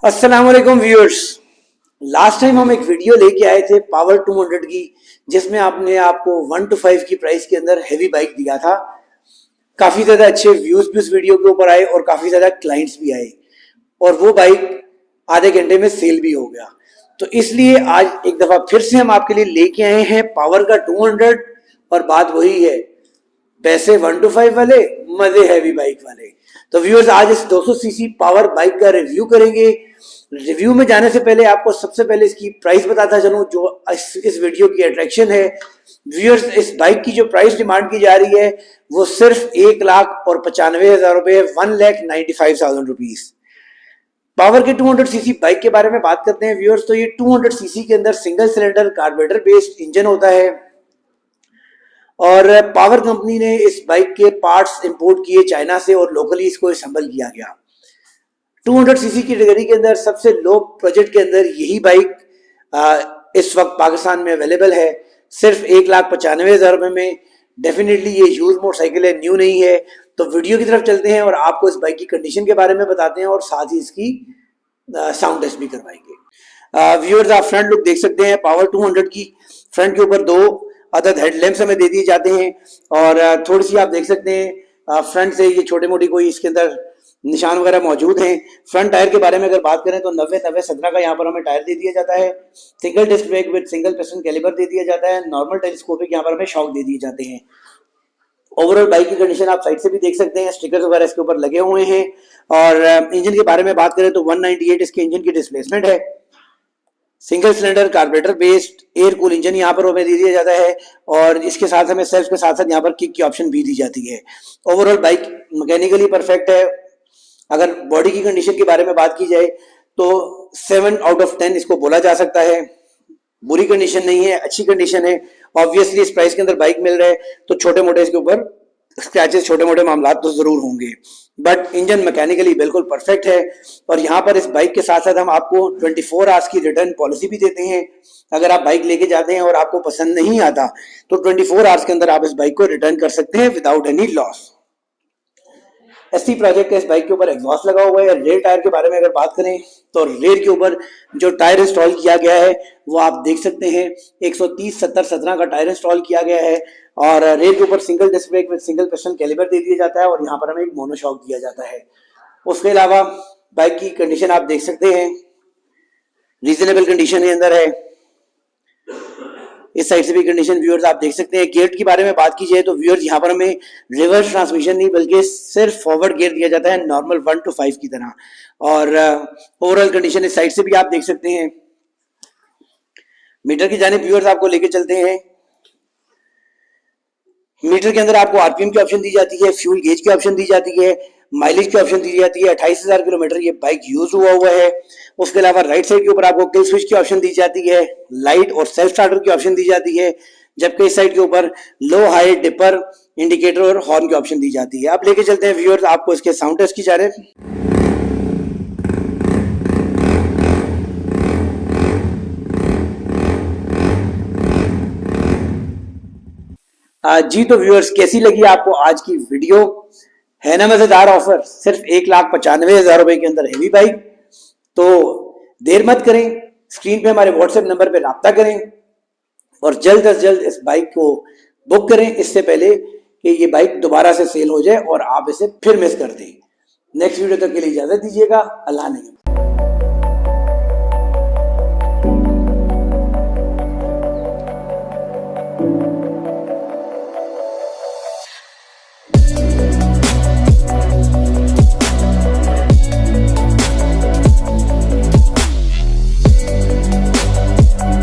अस्सलाम वालेकुम viewers. Last time हम एक वीडियो लेके आए थे पावर 200 की, जिसमें आपने आपको 1 to 5 की प्राइस के अंदर हैवी बाइक दिया था। काफ़ी ज़्यादा अच्छे व्यूज़ भी उस वीडियो के ऊपर आए और काफ़ी ज़्यादा क्लाइंट्स भी आए और वो बाइक आधे घंटे में सेल भी हो गया। तो इसलिए आज एक दफ़ा फिर से हम आपके लिए लेके आए हैं पावर का 200 और बात वही है, पैसे 1 to 5 वाले, मजे हैवी बाइक वाले। तो व्यूअर्स आज इस 200 सीसी पावर बाइक का रिव्यू करेंगे। रिव्यू में जाने से पहले आपको सबसे पहले इसकी प्राइस बताता चलूं, जो इस वीडियो की अट्रैक्शन है। व्यूअर्स, इस बाइक की जो प्राइस डिमांड की जा रही है वो सिर्फ 1,95,000 रुपए, 1,95,000 रुपीज। पावर के 200 सीसी बाइक के बारे में बात करते हैं व्यूअर्स, तो ये 200 सीसी के अंदर single cylinder carburettor based engine होता है और पावर कंपनी ने इस बाइक के पार्ट्स इंपोर्ट किए चाइना से और लोकली इसको असेंबल किया गया। 200 सीसी की कैटेगरी के अंदर सबसे लो बजट के अंदर यही बाइक इस वक्त पाकिस्तान में अवेलेबल है, सिर्फ 1,95,000 रुपए में। डेफिनेटली ये यूज मोटरसाइकिल है, न्यू नहीं है। तो वीडियो की तरफ चलते हैं और आपको इस बाइक की कंडीशन के बारे में बताते हैं और साथ ही इसकी साउंड टेस्ट भी करवाएंगे। व्यूअर्स, आप फ्रंट लुक देख सकते हैं पावर 200 की। फ्रंट के ऊपर 2 अदद हेडलैम्प्स हमें दे दिए जाते हैं और थोड़ी सी आप देख सकते हैं फ्रंट से ये छोटे मोटी कोई इसके अंदर निशान वगैरह मौजूद हैं। फ्रंट टायर के बारे में अगर बात करें तो 90-90-17 का यहाँ पर हमें टायर दे दिया जाता है। Single disc brake with single piston caliper दे दिया जाता है। नॉर्मल टेलीस्कोपिक यहाँ पर हमें शॉक दे दिए जाते हैं। ओवरऑल बाइक की कंडीशन आप साइड से भी देख सकते हैं, स्टिकर्स वगैरह इसके ऊपर लगे हुए हैं। और इंजन के बारे में बात करें तो 198 इसके इंजन की डिस्प्लेसमेंट है। Single cylinder carburettor based air cool engine यहाँ पर हमें दे दिया जाता है और इसके साथ हमें सेल्फ के साथ साथ यहाँ पर किक की ऑप्शन भी दी जाती है। ओवरऑल बाइक मैकेनिकली परफेक्ट है। अगर बॉडी की कंडीशन के बारे में बात की जाए तो 7 आउट ऑफ 10 इसको बोला जा सकता है। बुरी कंडीशन नहीं है, अच्छी कंडीशन है। ऑब्वियसली इस प्राइस के अंदर बाइक मिल रहा है तो छोटे मोटे इसके ऊपर स्क्रैचेस, छोटे मोटे मामला तो जरूर होंगे, बट इंजन मैकेनिकली बिल्कुल परफेक्ट है। और यहाँ पर इस बाइक के साथ साथ हम आपको 24 आवर्स की रिटर्न पॉलिसी भी देते हैं। अगर आप बाइक लेके जाते हैं और आपको पसंद नहीं आता तो 24 आवर्स के अंदर आप इस बाइक को रिटर्न कर सकते हैं without any loss. ST project का इस बाइक के ऊपर एग्जॉस्ट लगा हुआ है। रेयर टायर के बारे में अगर बात करें तो रेयर के ऊपर जो टायर इंस्टॉल किया गया है वो आप देख सकते हैं 130-70-17 का टायर इंस्टॉल किया गया है और रेयर के ऊपर single disc brake with single piston caliper दे दिया जाता है और यहाँ पर हमें एक मोनोशॉक दिया जाता है। उसके अलावा बाइक की कंडीशन आप देख सकते हैं, रीजनेबल कंडीशन के अंदर है। इस साइड से भी कंडीशन व्यूअर्स आप देख सकते हैं। गियर के बारे में बात की जाए तो व्यूअर्स यहाँ पर हमें रिवर्स ट्रांसमिशन नहीं बल्कि सिर्फ फॉरवर्ड गियर दिया जाता है, नॉर्मल 1 to 5 की तरह। और ओवरऑल कंडीशन इस साइड से भी आप देख सकते हैं। मीटर की जानिब व्यूअर्स आपको लेके चलते हैं। मीटर के अंदर आपको आरपीएम की ऑप्शन दी जाती है, फ्यूल गेज की ऑप्शन दी जाती है, माइलेज की ऑप्शन दी जाती है। 28,000 किलोमीटर ये बाइक यूज हुआ है। उसके अलावा राइट साइड के ऊपर आपको किल स्विच की ऑप्शन दी जाती है, लाइट और सेल्फ स्टार्टर की ऑप्शन दी जाती है, जबकि इस साइड के ऊपर लो हाई डिपर इंडिकेटर और हॉर्न की ऑप्शन दी जाती है। आप लेके चलते हैं व्यूअर्स आपको इसके साउंड टेस्ट की जानिब। जी तो व्यूअर्स, कैसी लगी आपको आज की वीडियो? है ना मजेदार ऑफर, सिर्फ 1,95,000 रुपए के अंदर हैवी बाइक। तो देर मत करें, स्क्रीन पे हमारे व्हाट्सएप नंबर पे राब्ता करें और जल्द से जल्द इस बाइक को बुक करें, इससे पहले कि ये बाइक दोबारा से सेल हो जाए और आप इसे फिर मिस कर दें। नेक्स्ट वीडियो तक के लिए इजाजत दीजिएगा। अल्लाह ने